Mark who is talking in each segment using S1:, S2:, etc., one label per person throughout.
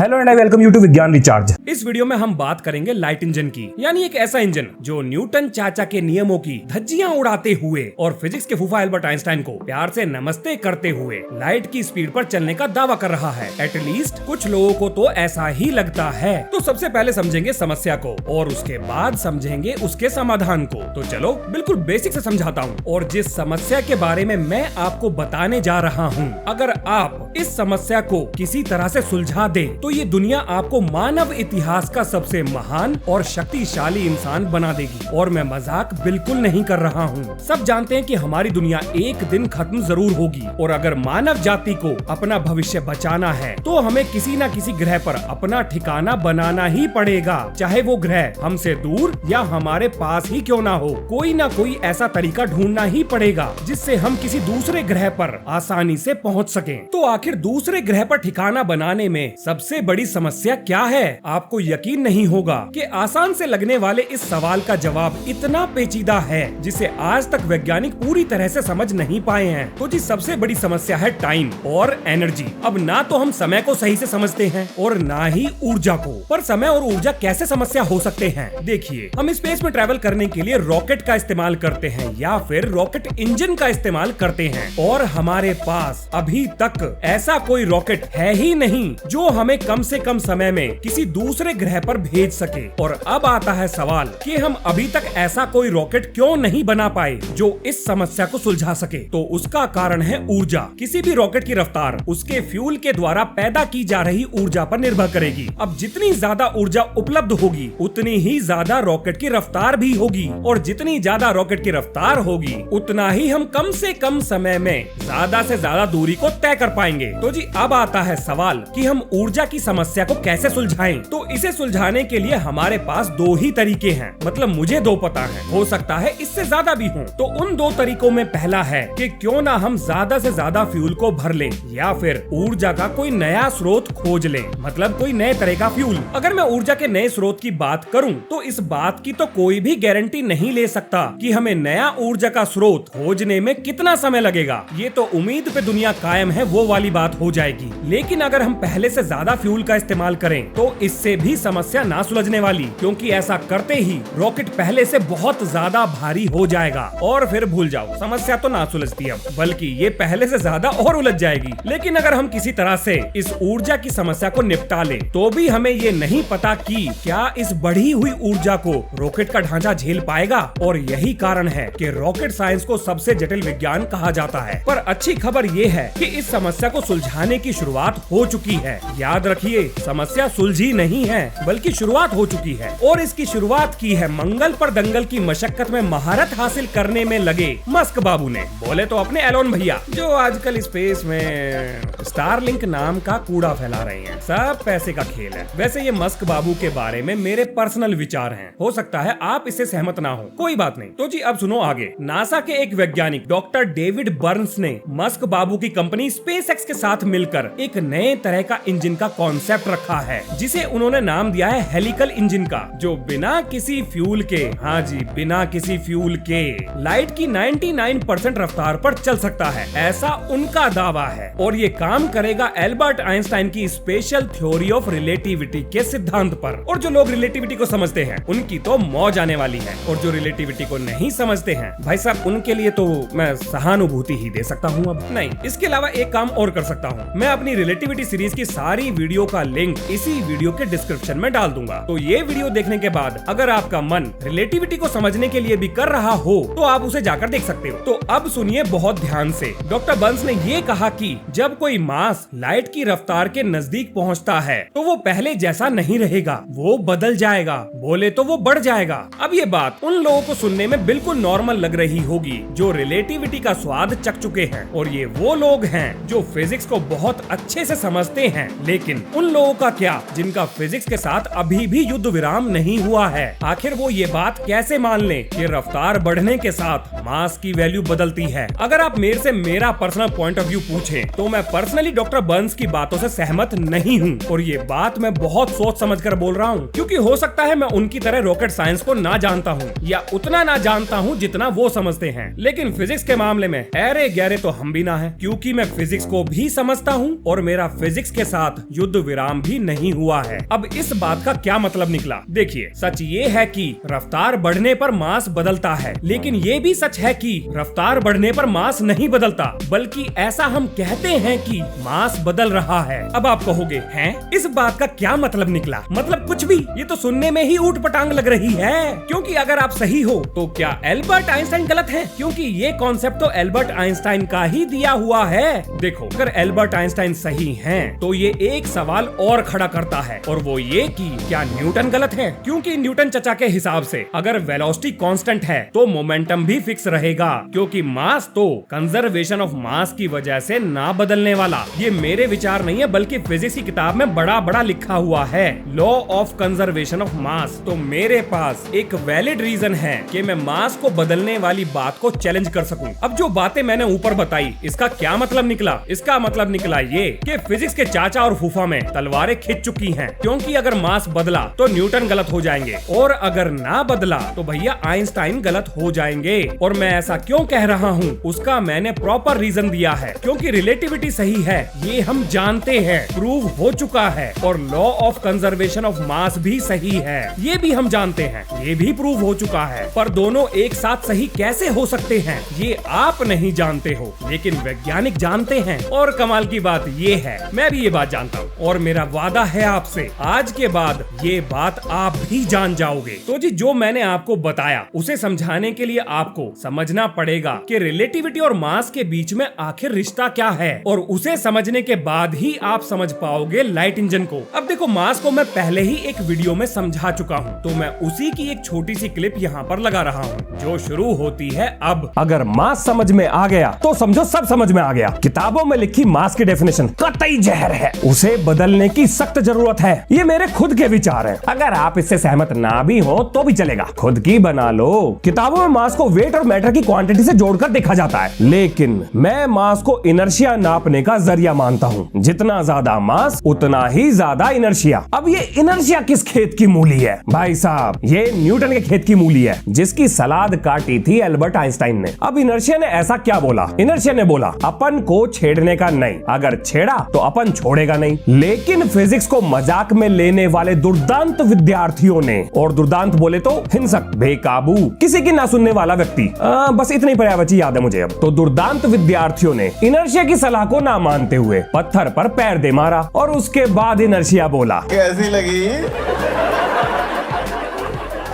S1: Hello and I welcome you to Vigyan recharge.
S2: इस video में हम बात करेंगे लाइट इंजन की, यानी एक ऐसा इंजन जो न्यूटन चाचा के नियमों की धज्जियां उड़ाते हुए और फिजिक्स के फूफा एल्बर्ट आइंस्टाइन को प्यार से नमस्ते करते हुए लाइट की स्पीड पर चलने का दावा कर रहा है। एटलीस्ट कुछ लोगों को तो ऐसा ही लगता है। तो सबसे पहले समझेंगे समस्या को और उसके बाद समझेंगे उसके समाधान को। तो चलो बिल्कुल बेसिक से समझाता हूँ। और जिस समस्या के बारे में मैं आपको बताने जा रहा हूँ, अगर आप इस समस्या को किसी तरह से सुलझा दे तो ये दुनिया आपको मानव इतिहास का सबसे महान और शक्तिशाली इंसान बना देगी। और मैं मजाक बिल्कुल नहीं कर रहा हूँ। सब जानते हैं कि हमारी दुनिया एक दिन खत्म जरूर होगी और अगर मानव जाति को अपना भविष्य बचाना है तो हमें किसी न किसी ग्रह पर अपना ठिकाना बनाना ही पड़ेगा। चाहे वो ग्रह हमसे दूर या हमारे पास ही क्यों ना हो, कोई ना कोई ऐसा तरीका ढूंढना ही पड़ेगा जिससे हम किसी दूसरे ग्रह पर आसानी से पहुँच सकें। तो आखिर दूसरे ग्रह पर ठिकाना बनाने में सबसे बड़ी समस्या क्या है? आपको यकीन नहीं होगा कि आसान से लगने वाले इस सवाल का जवाब इतना पेचीदा है जिसे आज तक वैज्ञानिक पूरी तरह से समझ नहीं पाए हैं। तो जी सबसे बड़ी समस्या है टाइम और एनर्जी। अब ना तो हम समय को सही से समझते हैं और ना ही ऊर्जा को। पर समय और ऊर्जा कैसे समस्या हो सकते हैं? देखिए, हम स्पेस में ट्रैवल करने के लिए रॉकेट का इस्तेमाल करते हैं या फिर रॉकेट इंजन का इस्तेमाल करते हैं और हमारे पास अभी तक ऐसा कोई रॉकेट है ही नहीं जो हमें कम से कम समय में किसी दूसरे ग्रह पर भेज सके। और अब आता है सवाल कि हम अभी तक ऐसा कोई रॉकेट क्यों नहीं बना पाए जो इस समस्या को सुलझा सके? तो उसका कारण है ऊर्जा। किसी भी रॉकेट की रफ्तार उसके फ्यूल के द्वारा पैदा की जा रही ऊर्जा पर निर्भर करेगी। अब जितनी ज्यादा ऊर्जा उपलब्ध होगी उतनी ही ज्यादा रॉकेट की रफ्तार भी होगी और जितनी ज्यादा रॉकेट की रफ्तार होगी उतना ही हम कम से कम समय में ज्यादा से ज्यादा दूरी को तय कर पाएंगे। तो जी अब आता है सवाल कि हम ऊर्जा की समस्या को कैसे सुलझाएं? तो इसे सुलझाने के लिए हमारे पास दो ही तरीके हैं। मतलब मुझे दो पता है, हो सकता है इससे ज्यादा भी हो। तो उन दो तरीकों में पहला है कि क्यों ना हम ज्यादा से ज्यादा फ्यूल को भर लें या फिर ऊर्जा का कोई नया स्रोत खोज लें। मतलब कोई नए तरह का फ्यूल। अगर मैं ऊर्जा के नए स्रोत की बात करूं तो इस बात की तो कोई भी गारंटी नहीं ले सकता कि हमें नया ऊर्जा का स्रोत खोजने में कितना समय लगेगा। ये तो उम्मीद पे दुनिया कायम है वो वाली बात हो जाएगी। लेकिन अगर हम पहले से ज्यादा फ्यूल का इस्तेमाल करें तो इससे भी समस्या ना सुलझने वाली, क्योंकि ऐसा करते ही रॉकेट पहले से बहुत ज्यादा भारी हो जाएगा और फिर भूल जाओ, समस्या तो ना सुलझती है बल्कि ये पहले से ज्यादा और उलझ जाएगी। लेकिन अगर हम किसी तरह से इस ऊर्जा की समस्या को निपटा लें तो भी हमें ये नहीं पता कि क्या इस बढ़ी हुई ऊर्जा को रॉकेट का ढांचा झेल पाएगा। और यही कारण है कि रॉकेट साइंस को सबसे जटिल विज्ञान कहा जाता है। पर अच्छी खबर ये है कि इस समस्या को सुलझाने की शुरुआत हो चुकी है। याद रखिए, समस्या सुलझी नहीं है बल्कि शुरुआत हो चुकी है। और इसकी शुरुआत की है मंगल पर दंगल की मशक्कत में महारत हासिल करने में लगे मस्क बाबू ने। बोले तो अपने एलोन भैया, जो आजकल स्पेस में स्टारलिंक नाम का कूड़ा फैला रहे हैं। सब पैसे का खेल है। वैसे ये मस्क बाबू के बारे में मेरे पर्सनल विचार हैं। हो सकता है आप इससे सहमत ना हो, कोई बात नहीं। तो जी अब सुनो आगे। नासा के एक वैज्ञानिक डॉक्टर डेविड बर्न्स ने मस्क बाबू की कंपनी स्पेसएक्स के साथ मिलकर एक नए तरह का इंजन का कॉन्सेप्ट रखा है जिसे उन्होंने नाम दिया है हेलिकल इंजन का, जो बिना किसी फ्यूल के, हाँ जी बिना किसी फ्यूल के, लाइट की 99% रफ्तार पर चल सकता है, ऐसा उनका दावा है। और ये काम करेगा एल्बर्ट आइंस्टाइन की स्पेशल थ्योरी ऑफ रिलेटिविटी के सिद्धांत पर। और जो लोग रिलेटिविटी को समझते हैं उनकी तो मौज आने वाली है, और जो रिलेटिविटी को नहीं समझते हैं भाई साहब उनके लिए तो मैं सहानुभूति ही दे सकता हूँ। अब नहीं, इसके अलावा एक काम और कर सकता हूँ, मैं अपनी रिलेटिविटी सीरीज की सारी वीडियो का लिंक इसी वीडियो के डिस्क्रिप्शन में डाल दूंगा। तो ये वीडियो देखने के बाद अगर आपका मन रिलेटिविटी को समझने के लिए भी कर रहा हो तो आप उसे जाकर देख सकते हो। तो अब सुनिए बहुत ध्यान से। डॉक्टर बर्न्स ने ये कहा कि जब कोई मास लाइट की रफ्तार के नजदीक पहुंचता है तो वो पहले जैसा नहीं रहेगा, वो बदल जाएगा, बोले तो वो बढ़ जाएगा। अब ये बात उन लोगों को सुनने में बिल्कुल नॉर्मल लग रही होगी जो रिलेटिविटी का स्वाद चख चुके हैं, और ये वो लोग हैं जो फिजिक्स को बहुत अच्छे से समझते हैं। लेकिन उन लोगों का क्या जिनका फिजिक्स के साथ अभी भी युद्ध विराम नहीं हुआ है? आखिर वो ये बात कैसे मान लें कि रफ्तार बढ़ने के साथ मास की वैल्यू बदलती है? अगर आप मेरे से मेरा पर्सनल पॉइंट ऑफ व्यू पूछें तो मैं पर्सनली डॉक्टर बर्न्स की बातों से सहमत नहीं हूँ, और ये बात मैं बहुत सोच समझ कर बोल रहा हूँ, क्योंकि हो सकता है मैं उनकी तरह रॉकेट साइंस को ना जानता हूँ या उतना ना जानता हूँ जितना वो समझते हैं। लेकिन फिजिक्स के मामले में अरे गहरे तो हम भी ना है, क्योंकि मैं फिजिक्स को भी समझता हूँ और मेरा फिजिक्स के साथ युद्ध शुद्ध विराम भी नहीं हुआ है। अब इस बात का क्या मतलब निकला? देखिए, सच ये है कि रफ्तार बढ़ने पर मास बदलता है, लेकिन ये भी सच है कि रफ्तार बढ़ने पर मास नहीं बदलता, बल्कि ऐसा हम कहते हैं कि मास बदल रहा है। अब आप कहोगे, हैं? इस बात का क्या मतलब निकला? मतलब कुछ भी, ये तो सुनने में ही ऊट पटांग लग रही है। क्योंकि अगर आप सही हो तो क्या एल्बर्ट आइंस्टाइन गलत है? क्योंकि ये कॉन्सेप्ट तो एल्बर्ट आइंस्टाइन का ही दिया हुआ है। देखो, अगर एल्बर्ट आइंस्टाइन सही हैं, तो ये एक सवाल और खड़ा करता है, और वो ये कि क्या न्यूटन गलत है? क्योंकि न्यूटन चचा के हिसाब से अगर वेलोसिटी कांस्टेंट है तो मोमेंटम भी फिक्स रहेगा, क्योंकि मास तो कंजर्वेशन ऑफ मास की वजह से ना बदलने वाला। ये मेरे विचार नहीं है, बल्कि फिजिक्स की किताब में बड़ा बड़ा लिखा हुआ है, law of conservation of mass. तो मेरे पास एक वैलिड रीजन है कि मैं मास को बदलने वाली बात को चैलेंज कर सकूं। अब जो बातें मैंने ऊपर बताई, इसका क्या मतलब निकला? इसका मतलब निकला ये कि फिजिक्स के चाचा और फूफा में तलवारें खिंच चुकी हैं, क्योंकि अगर मास बदला तो न्यूटन गलत हो जाएंगे, और अगर ना बदला तो भैया आइंस्टाइन गलत हो जाएंगे। और मैं ऐसा क्यों कह रहा हूँ, उसका मैंने प्रॉपर रीजन दिया है। क्योंकि रिलेटिविटी सही है, ये हम जानते हैं, प्रूव हो चुका है, और law of conservation of mass भी सही है, ये भी हम जानते हैं, ये भी प्रूव हो चुका है। पर दोनों एक साथ सही कैसे हो सकते हैं, ये आप नहीं जानते हो, लेकिन वैज्ञानिक जानते हैं। और कमाल की बात ये है, मैं भी ये बात जानता हूँ, और मेरा वादा है आपसे, आज के बाद ये बात आप भी जान जाओगे। तो जी, जो मैंने आपको बताया उसे समझाने के लिए आपको समझना पड़ेगा कि रिलेटिविटी और मास के बीच में आखिर रिश्ता क्या है, और उसे समझने के बाद ही आप समझ पाओगे लाइट इंजन को। अब देखो, मास को मैं पहले ही एक वीडियो में समझा चुका हूँ, तो मैं उसी की एक छोटी सी क्लिप यहाँ पर लगा रहा हूँ, जो शुरू होती है अब।
S1: अगर मास समझ में आ गया तो समझो सब समझ में आ गया। किताबों में लिखी मास की डेफिनेशन कतई जहर है, उसे बदलने की सख्त जरूरत है। ये मेरे खुद के विचार हैं। अगर आप इससे सहमत ना भी हो तो भी चलेगा, खुद की बना लो। किताबों में मास को वेट और मैटर की क्वांटिटी से जोड़कर देखा जाता है, लेकिन मैं मास को इनर्शिया नापने का जरिया मानता हूँ। जितना ज्यादा मास उतना ही ज्यादा इनर्शिया। अब ये इनर्शिया किस खेत की मूली है भाई साहब? ये न्यूटन के खेत की मूली है, जिसकी सलाद काटी थी एल्बर्ट आइंस्टाइन ने। अब इनर्शिया ने ऐसा क्या बोला? इनर्शिया ने बोला, अपन को छेड़ने का नहीं, अगर छेड़ा तो अपन छोड़ेगा नहीं। लेकिन फिजिक्स को मजाक में लेने वाले दुर्दांत विद्यार्थियों ने, और दुर्दांत बोले तो हिंसक, बेकाबू, किसी की ना सुनने वाला व्यक्ति, बस इतनी पर्यायवाची याद है मुझे अब। तो दुर्दांत विद्यार्थियों ने इनर्शिया की सलाह को ना मानते हुए पत्थर पर पैर दे मारा, और उसके बाद इनर्शिया बोला,
S3: कैसी लगी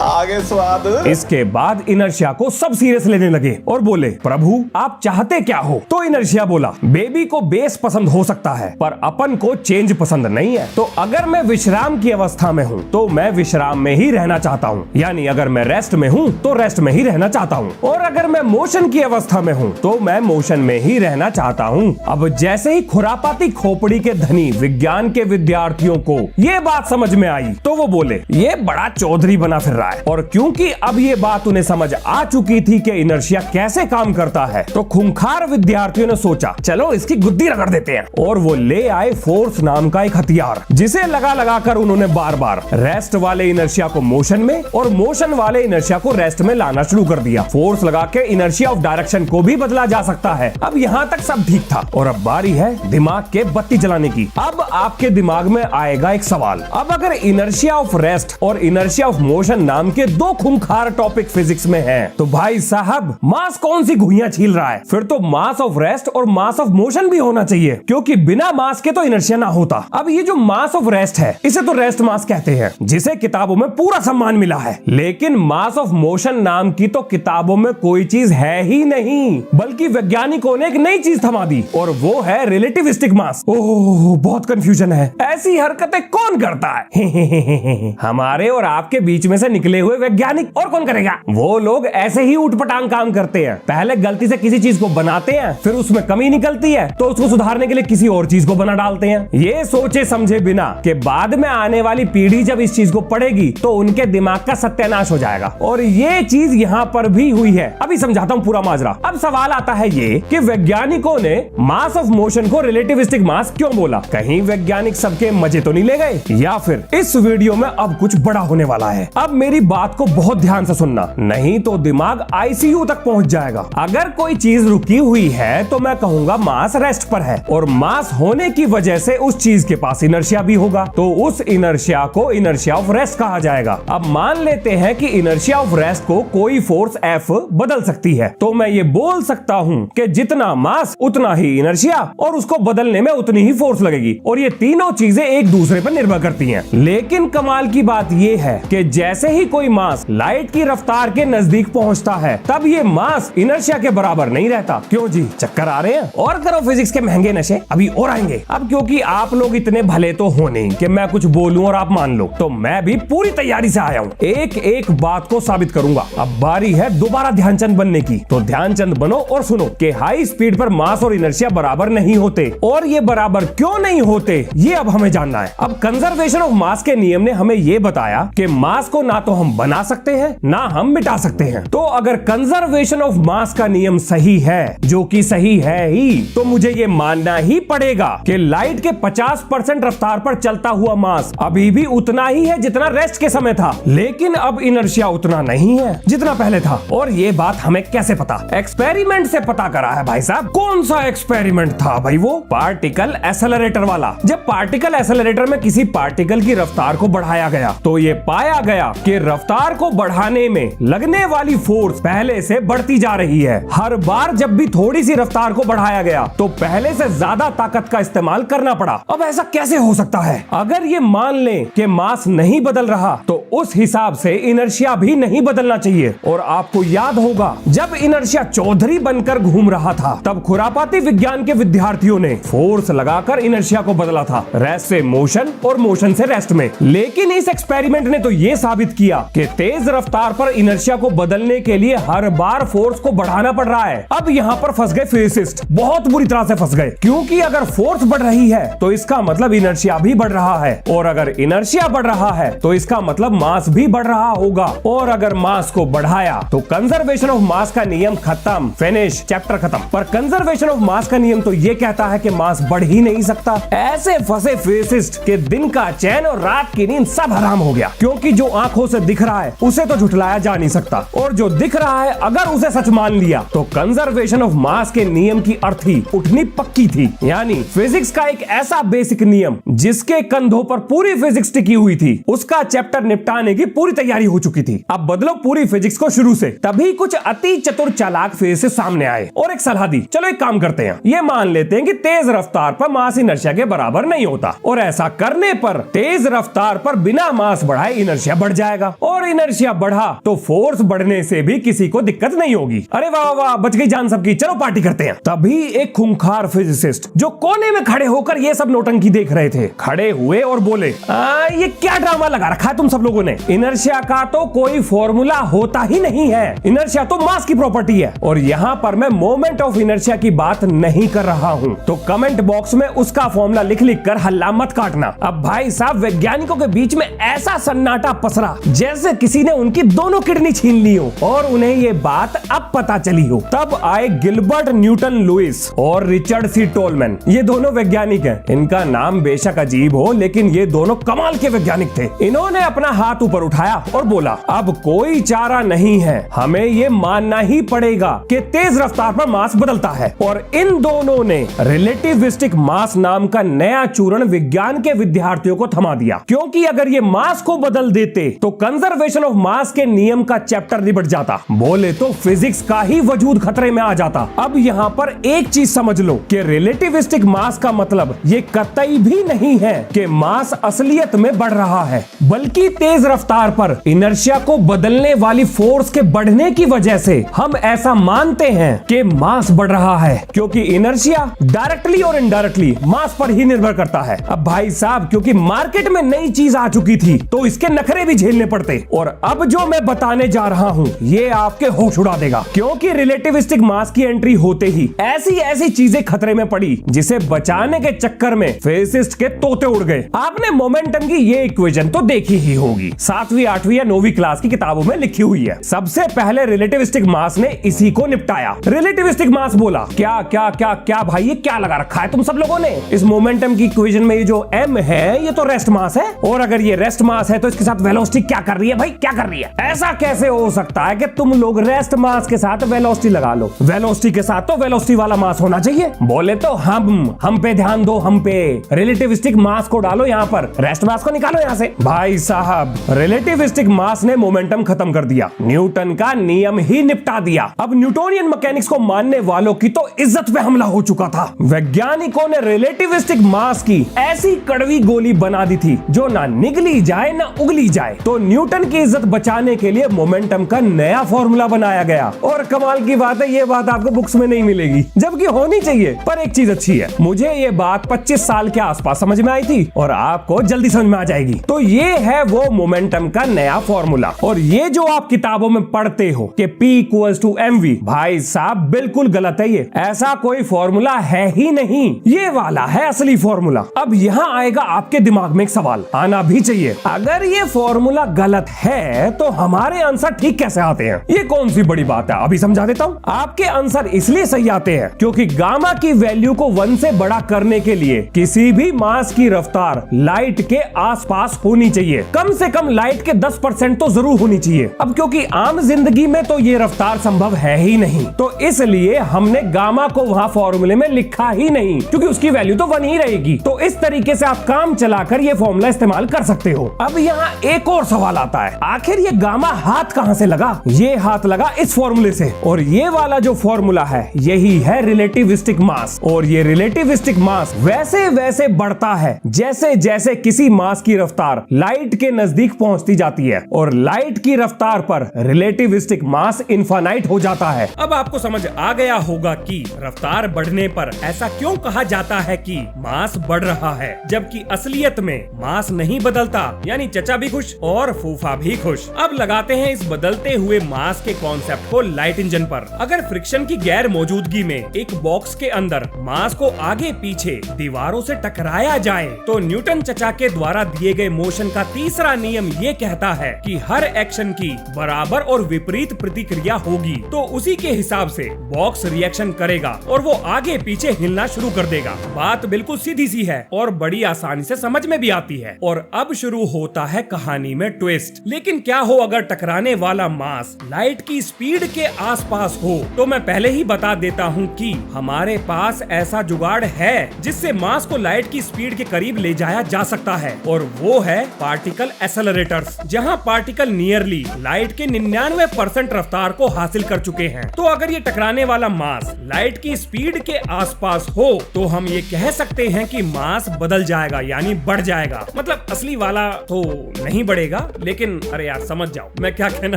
S3: आगे स्वाद?
S1: इसके बाद इनर्शिया को सब सीरियस लेने लगे और बोले, प्रभु आप चाहते क्या हो? तो इनर्शिया बोला, बेबी को बेस पसंद हो सकता है, पर अपन को चेंज पसंद नहीं है। तो अगर मैं विश्राम की अवस्था में हूँ तो मैं विश्राम में ही रहना चाहता हूँ, यानी अगर मैं रेस्ट में हूँ तो रेस्ट में ही रहना चाहता हूँ, और अगर मैं मोशन की अवस्था में हूँ तो मैं मोशन में ही रहना चाहता हूँ। अब जैसे ही खुरापाती खोपड़ी के धनी विज्ञान के विद्यार्थियों को ये बात समझ में आई, तो वो बोले, ये बड़ा चौधरी बना फिर रहा है। और क्योंकि अब ये बात उन्हें समझ आ चुकी थी कि इनर्शिया कैसे काम करता है, तो खूंखार विद्यार्थियों ने सोचा, चलो इसकी गुद्दी रगड़ देते हैं। और वो ले आए फोर्स नाम का एक हथियार, जिसे लगा लगा कर उन्होंने बार बार रेस्ट वाले इनर्शिया को मोशन में और मोशन वाले इनर्शिया को रेस्ट में लाना शुरू कर दिया। फोर्स लगा के इनर्शिया ऑफ डायरेक्शन को भी बदला जा सकता है। अब यहाँ तक सब ठीक था, और अब बारी है दिमाग के बत्ती जलाने की। अब आपके दिमाग में आएगा एक सवाल, अब अगर इनर्शिया ऑफ रेस्ट और इनर्शिया ऑफ मोशन नाम के दो खूंखार टॉपिक फिजिक्स में हैं, तो भाई साहब मास कौन सी घुइयां छील रहा है? फिर तो मास ऑफ रेस्ट और मास ऑफ मोशन भी होना चाहिए, क्योंकि बिना मास के तो इनर्शिया ना होता। अब ये जो मास ऑफ रेस्ट है, इसे तो रेस्ट मास कहते हैं, जिसे किताबों में पूरा सम्मान मिला है। लेकिन मास ऑफ मोशन नाम की तो किताबों में कोई चीज है ही नहीं, बल्कि वैज्ञानिकों ने एक नई चीज थमा दी, और वो है रिलेटिविस्टिक मास। ओह, बहुत कंफ्यूजन है। ऐसी हरकतें कौन करता है? हमारे और आपके बीच में से निकले हुए वैज्ञानिक, और कौन करेगा? वो लोग ऐसे ही उठपटांग काम करते हैं। पहले गलती से किसी चीज को बनाते हैं, फिर उसमें कमी निकलती है तो उसको सुधारने के लिए किसी और चीज को बना डालते हैं, ये सोचे समझे बिना कि बाद में आने वाली पीढ़ी जब इस चीज को पढ़ेगी तो उनके दिमाग का सत्यानाश हो जाएगा। और ये चीज यहाँ पर भी हुई है। अभी समझाता हूँ पूरा माजरा। अब सवाल आता है ये कि वैज्ञानिकों ने मास ऑफ मोशन को रिलेटिविस्टिक मास क्यों बोला? कहीं वैज्ञानिक सबके मजे तो नहीं ले गए? या फिर इस वीडियो में अब कुछ बड़ा होने वाला है। अब मेरी मेरी बात को बहुत ध्यान से सुनना, नहीं तो दिमाग आईसीयू तक पहुंच जाएगा। अगर कोई चीज रुकी हुई है तो मैं कहूंगा मास रेस्ट पर है, और मास होने की वजह से उस चीज के पास इनर्शिया भी होगा, तो उस इनर्शिया को इनर्शिया ऑफ रेस्ट कहा जाएगा। अब मान लेते हैं कि इनर्शिया ऑफ रेस्ट को कोई फोर्स F बदल सकती है, तो मैं ये बोल सकता हूं कि जितना मास उतना ही इनर्शिया, और उसको बदलने में उतनी ही फोर्स लगेगी, और ये तीनों चीजें एक दूसरे पर निर्भर करती हैं। लेकिन कमाल की बात ये है कि जैसे ही कोई मास लाइट की रफ्तार के नजदीक पहुंचता है, तब ये मास इनर्शिया के बराबर नहीं रहता। क्यों जी, चक्कर आ रहे हैं? और करो फिजिक्स के महंगे नशे, अभी और आएंगे। अब क्योंकि आप लोग इतने भले तो हो नहीं कि मैं कुछ बोलूं और आप मान लो, तो मैं भी पूरी तैयारी से आया हूं, एक एक बात को साबित करूंगा। अब बारी है दोबारा ध्यानचंद बनने की, तो ध्यानचंद बनो और सुनो कि हाई स्पीड पर मास और इनर्शिया बराबर नहीं होते, और ये बराबर क्यों नहीं होते ये अब हमें जानना है। अब कंजर्वेशन ऑफ मास के नियम ने हमें ये बताया कि मास को ना तो हम बना सकते हैं ना हम मिटा सकते हैं। तो अगर कंजर्वेशन ऑफ मास का नियम सही है, जो कि सही है ही, तो मुझे ये मानना ही पड़ेगा कि लाइट के 50% रफ्तार पर चलता हुआ मास अभी भी उतना ही है जितना रेस्ट के समय था, लेकिन अब इनर्शिया उतना नहीं है जितना पहले था। और ये बात हमें कैसे पता? एक्सपेरिमेंट से पता करा है भाई साहब। कौन सा एक्सपेरिमेंट था भाई? वो पार्टिकल एसेलरेटर वाला। जब पार्टिकल एसेलरेटर में किसी पार्टिकल की रफ्तार को बढ़ाया गया, तो ये पाया गया कि रफ्तार को बढ़ाने में लगने वाली फोर्स पहले से बढ़ती जा रही है। हर बार जब भी थोड़ी सी रफ्तार को बढ़ाया गया, तो पहले से ज्यादा ताकत का इस्तेमाल करना पड़ा। अब ऐसा कैसे हो सकता है? अगर ये मान लें कि मास नहीं बदल रहा, तो उस हिसाब से इनर्शिया भी नहीं बदलना चाहिए। और आपको याद होगा, जब इनर्शिया चौधरी बनकर घूम रहा था, तब खुरापाती विज्ञान के विद्यार्थियों ने फोर्स लगाकर इनर्शिया को बदला था, रेस्ट से मोशन और मोशन से रेस्ट में। लेकिन इस एक्सपेरिमेंट ने तो यह साबित किया कि तेज रफ्तार पर इनर्शिया को बदलने के लिए हर बार फोर्स को बढ़ाना पड़ रहा है। अब यहाँ पर फंस गए फिजिसिस्ट, बहुत बुरी तरह से फंस गए, क्योंकि अगर फोर्स बढ़ रही है तो इसका मतलब इनर्शिया भी बढ़ रहा है, और अगर इनर्शिया बढ़ रहा है तो इसका मतलब मास भी बढ़ रहा होगा, और अगर मास को बढ़ाया तो कंजर्वेशन ऑफ मास का नियम खत्म, फिनिश, चैप्टर खत्म। पर कंजर्वेशन ऑफ मास का नियम तो ये कहता है कि मास बढ़ ही नहीं सकता। ऐसे फंसे फिजिसिस्ट के दिन का चैन और रात की नींद सब हराम हो गया, क्योंकि जो आंखों से दिख रहा है उसे तो झुठलाया जा नहीं सकता, और जो दिख रहा है अगर उसे सच मान लिया तो कंजर्वेशन ऑफ मास के नियम की अर्थी उठनी पक्की थी। यानी फिजिक्स का एक ऐसा बेसिक नियम जिसके कंधों पर पूरी फिजिक्स टिकी हुई थी, उसका चैप्टर निपटाने की पूरी तैयारी हो चुकी थी। अब बदलो पूरी फिजिक्स को शुरू से। तभी कुछ अति चतुर चालाक फिजिसिस्ट सामने आए और एक सलाह दी, चलो एक काम करते हैं, ये मान लेते हैं कि तेज रफ्तार पर मास इनर्शिया के बराबर नहीं होता, और ऐसा करने पर तेज रफ्तार पर बिना मास बढ़ाए इनर्शिया बढ़ जाएगा, और इनर्शिया बढ़ा तो फोर्स बढ़ने से भी किसी को दिक्कत नहीं होगी। अरे वाह वाह, बच गई जान सबकी, चलो पार्टी करते हैं। तभी एक खूंखार फिजिसिस्ट जो कोने में खड़े होकर ये सब नौटंकी देख रहे थे, खड़े हुए और बोले, ये क्या ड्रामा लगा रखा है तुम सब लोगों ने? इनर्शिया का तो कोई फॉर्मूला होता ही नहीं है, इनर्शिया तो मास की प्रॉपर्टी है, और यहाँ पर मैं मोमेंट ऑफ इनर्शिया की बात नहीं कर रहा हूँ। तो कमेंट बॉक्स में उसका फॉर्मूला लिख लिख कर हल्ला मत काटना। अब भाई साहब, वैज्ञानिकों के बीच में ऐसा सन्नाटा पसरा जैसे किसी ने उनकी दोनों किडनी छीन ली हो, और उन्हें ये बात अब पता चली हो। तब आए गिलबर्ट न्यूटन लुइस और रिचर्ड सी टोलमैन। ये दोनों वैज्ञानिक हैं, इनका नाम बेशक अजीब हो, लेकिन ये दोनों कमाल के वैज्ञानिक थे। इन्होंने अपना हाथ ऊपर उठाया और बोला, अब कोई चारा नहीं है, हमें ये मानना ही पड़ेगा कि तेज रफ्तार पर मास बदलता है। और इन दोनों ने रिलेटिविस्टिक मास नाम का नया चूर्ण विज्ञान के विद्यार्थियों को थमा दिया, क्योंकि अगर ये मास को बदल देते तो कंजर्वेशन ऑफ मास के नियम का चैप्टर निबट जाता, बोले तो फिजिक्स का ही वजूद खतरे में आ जाता। अब यहाँ पर एक चीज समझ लो कि रिलेटिविस्टिक मास का मतलब ये कतई भी नहीं है कि मास असलियत में बढ़ रहा है, बल्कि तेज रफ्तार पर इनर्शिया को बदलने वाली फोर्स के बढ़ने की वजह से हम ऐसा मानते हैं कि मास बढ़ रहा है, क्योंकि इनर्शिया डायरेक्टली और इनडायरेक्टली मास पर ही निर्भर करता है। अब भाई साहब, क्योंकि मार्केट में नई चीज आ चुकी थी तो इसके नखरे भी झेलने पड़ते, और अब जो मैं बताने जा रहा हूँ ये आपके होश उड़ा देगा, क्योंकि रिलेटिविस्टिक मास की एंट्री होते ही ऐसी ऐसी चीजें खतरे में पड़ी जिसे बचाने के चक्कर में फिजिसिस्ट के तोते उड़ गए। आपने मोमेंटम की ये इक्वेशन तो देखी ही होगी, 7वीं 8वीं या 9वीं क्लास की किताबों में लिखी हुई है। सबसे पहले रिलेटिविस्टिक मास ने इसी को निपटाया। रिलेटिविस्टिक मास बोला, क्या क्या क्या क्या भाई, ये क्या लगा रखा है तुम सब लोगों ने? इस मोमेंटम की इक्वेशन में ये जो m है ये तो रेस्ट मास है, और अगर ये रेस्ट मास है तो इसके साथ वेलोसिटी क्या कर रही है भाई, क्या कर रही है? ऐसा कैसे हो सकता है कि तुम लोग रेस्ट मास के साथ वेलोसिटी लगा लो? वेलोसिटी के साथ तो वेलोसिटी वाला मास होना चाहिए। बोले तो हम पे ध्यान दो, हम पे रिलेटिविस्टिक मास को डालो, यहाँ पर रेस्ट मास को निकालो यहाँ से। भाई साहब, रिलेटिविस्टिक मास ने मोमेंटम खत्म कर दिया, न्यूटन का नियम ही निपटा दिया। अब न्यूटोनियन मैकेनिक्स को मानने वालों की तो इज्जत पे हमला हो चुका था। वैज्ञानिकों ने रिलेटिविस्टिक मास की ऐसी कड़वी गोली बना दी थी जो ना निगली जाए ना उगली जाए। तो न्यूटन की इज्जत बचाने के लिए मोमेंटम का नया फॉर्मूला बनाया गया। और कमाल की बात है, ये बात आपको बुक्स में नहीं मिलेगी, जबकि होनी चाहिए। पर एक चीज अच्छी है, मुझे ये बात 25 साल के आसपास समझ में आई थी और आपको जल्दी समझ में आ जाएगी। तो ये है वो मोमेंटम का नया फॉर्मूला। और ये जो आप किताबों में पढ़ते हो कि P = mv, भाई साहब बिल्कुल गलत है। ये ऐसा कोई फॉर्मूला है ही नहीं, ये वाला है असली फॉर्मूला। अब यहाँ आएगा आपके दिमाग में एक सवाल, आना भी चाहिए, अगर ये फॉर्मूला गलत है तो हमारे आंसर ठीक कैसे आते हैं? ये कौन सी बड़ी बात है, अभी समझा देता हूँ। आपके आंसर इसलिए सही आते हैं क्योंकि गामा की वैल्यू को 1 से बड़ा करने के लिए किसी भी मास की रफ्तार लाइट के आसपास होनी चाहिए। कम से कम लाइट के 10% तो जरूर होनी चाहिए। अब क्योंकि आम जिंदगी में तो ये रफ्तार संभव है ही नहीं, तो इसलिए हमने गामा को वहां फॉर्मूले में लिखा ही नहीं, क्योंकि उसकी वैल्यू तो 1 ही रहेगी। तो इस तरीके से आप काम चलाकर ये फॉर्मूला इस्तेमाल कर सकते हो। अब यहाँ एक और सवाल आता है, आखिर ये गामा हाथ कहां से लगा? ये हाथ लगा इस फॉर्मूले से, और ये वाला जो फॉर्मूला है यही है रिलेटिविस्टिक मास। और ये रिलेटिविस्टिक मास वैसे वैसे बढ़ता है जैसे जैसे किसी मास की रफ्तार लाइट के नजदीक पहुंचती जाती है, और लाइट की रफ्तार पर रिलेटिविस्टिक मास इनफाइनाइट हो जाता है।
S2: अब आपको समझ आ गया होगा कि रफ्तार बढ़ने पर ऐसा क्यों कहा जाता है कि मास बढ़ रहा है, जबकि असलियत में मास नहीं बदलता। यानी चचा भी खुश और फूफा भी खुश। अब लगाते हैं इस बदलते हुए मास के कॉन्सेप्ट को लाइट इंजन पर। अगर फ्रिक्शन की गैर मौजूदगी में एक बॉक्स के अंदर मास को आगे पीछे दीवारों से टकराया जाए तो न्यूटन चचा के द्वारा दिए गए मोशन का तीसरा नियम ये कहता है कि हर एक्शन की बराबर और विपरीत प्रतिक्रिया होगी। तो उसी के हिसाब से बॉक्स रिएक्शन करेगा और वो आगे पीछे हिलना शुरू कर देगा। बात बिल्कुल सीधी सी है और बड़ी आसानी से समझ में भी आती है। और अब शुरू होता है कहानी में ट्विस्ट। लेकिन क्या हो अगर टकराने वाला मास लाइट की स्पीड के आसपास हो? तो मैं पहले ही बता देता हूँ कि हमारे पास ऐसा जुगाड़ है जिससे मास को लाइट की स्पीड के करीब ले जाया जा सकता है, और वो है पार्टिकल एक्सेलरेटर्स, जहाँ पार्टिकल नियरली लाइट के 99% रफ्तार को हासिल कर चुके हैं। तो अगर ये टकराने वाला मास लाइट की स्पीड के आसपास हो तो हम ये कह सकते हैं कि मास बदल जाएगा, यानी बढ़ जाएगा। मतलब असली वाला तो नहीं बढ़ेगा, लेकिन अरे यार समझ जाओ मैं क्या कहना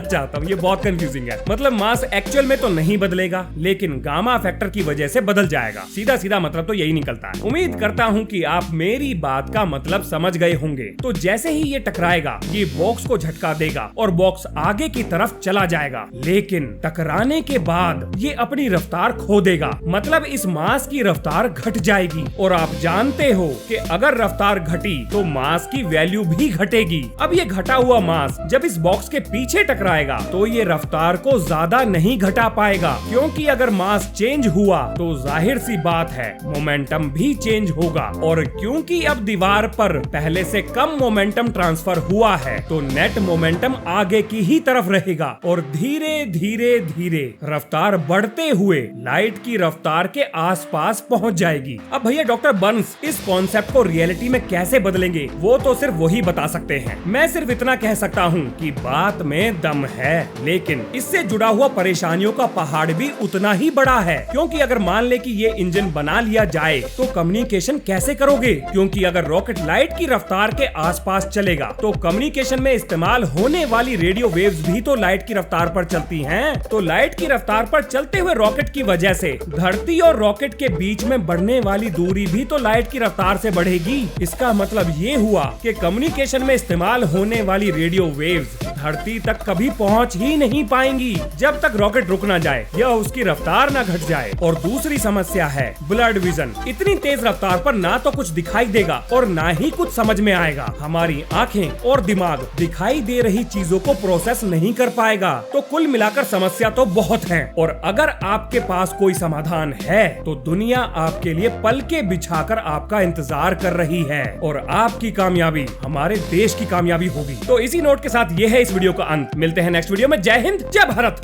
S2: चाहता हूँ, ये बहुत कंफ्यूजिंग है। मतलब मास एक्चुअल में तो नहीं बदलेगा, लेकिन गामा फैक्टर की वजह से बदल जाएगा। सीधा सीधा मतलब तो यही निकलता है। उम्मीद करता हूँ कि आप मेरी बात का मतलब समझ गए होंगे। तो जैसे ही ये टकराएगा ये बॉक्स को झटका देगा और बॉक्स आगे की तरफ चला जाएगा, लेकिन टकराने के बाद ये अपनी रफ्तार खो देगा। मतलब इस मास की रफ्तार घट जाएगी, और आप जानते हो कि अगर रफ्तार घटी तो मास की वैल्यू भी घटेगी। अब ये घटा हुआ मास जब इस बॉक्स के पीछे टकराएगा तो ये रफ्तार को ज्यादा नहीं घटा पाएगा, क्योंकि अगर मास चेंज हुआ तो जाहिर सी बात है मोमेंटम भी चेंज होगा। और क्योंकि अब दीवार पर पहले से कम मोमेंटम ट्रांसफर हुआ है तो नेट मोमेंटम आगे की ही तरफ रहेगा, और धीरे धीरे धीरे रफ्तार बढ़ते हुए लाइट की रफ्तार के आसपास पहुंच जाएगी। अब भैया डॉक्टर बर्न्स इस कॉन्सेप्ट को रियलिटी में कैसे बदलेंगे वो तो सिर्फ वही बता सकते हैं। मैं सिर्फ इतना कह सकता हूँ कि बात में दम है, लेकिन इससे जुड़ा हुआ परेशानियों का पहाड़ भी उतना ही बड़ा है। क्योंकि अगर मान ले कि ये इंजन बना लिया जाए तो कम्युनिकेशन कैसे करोगे? क्योंकि अगर रॉकेट लाइट की रफ्तार के आसपास चलेगा तो कम्युनिकेशन में इस्तेमाल होने वाली रेडियो वेव्स भी तो लाइट की रफ्तार पर चलती हैं। तो लाइट की रफ्तार पर चलते हुए रॉकेट की वजह से धरती और रॉकेट के बीच में बढ़ने वाली दूरी भी तो लाइट की रफ्तार से बढ़ेगी। इसका मतलब ये हुआ कि कम्युनिकेशन में इस्तेमाल होने वाली रेडियो वेव्स धरती तक कभी पहुंच ही नहीं पाएंगी जब तक रॉकेट रुक ना जाए या उसकी रफ्तार ना घट जाए। और दूसरी समस्या है ब्लड विजन। इतनी तेज रफ्तार पर ना तो कुछ दिखाई देगा और ना ही कुछ समझ में आएगा। हमारी आंखें और दिमाग दिखाई दे रही चीजों को प्रोसेस नहीं कर पाएगा। तो कुल मिलाकर समस्या तो बहुत है, और अगर आपके पास कोई समाधान है तो दुनिया आपके लिए पलके बिछाकर आपका इंतजार कर रही है, और आपकी कामयाबी हमारे देश की कामयाबी होगी। तो तो इसी नोट के साथ ये है इस वीडियो का अंत। मिलते हैं नेक्स्ट वीडियो में। जय हिंद, जय भारत।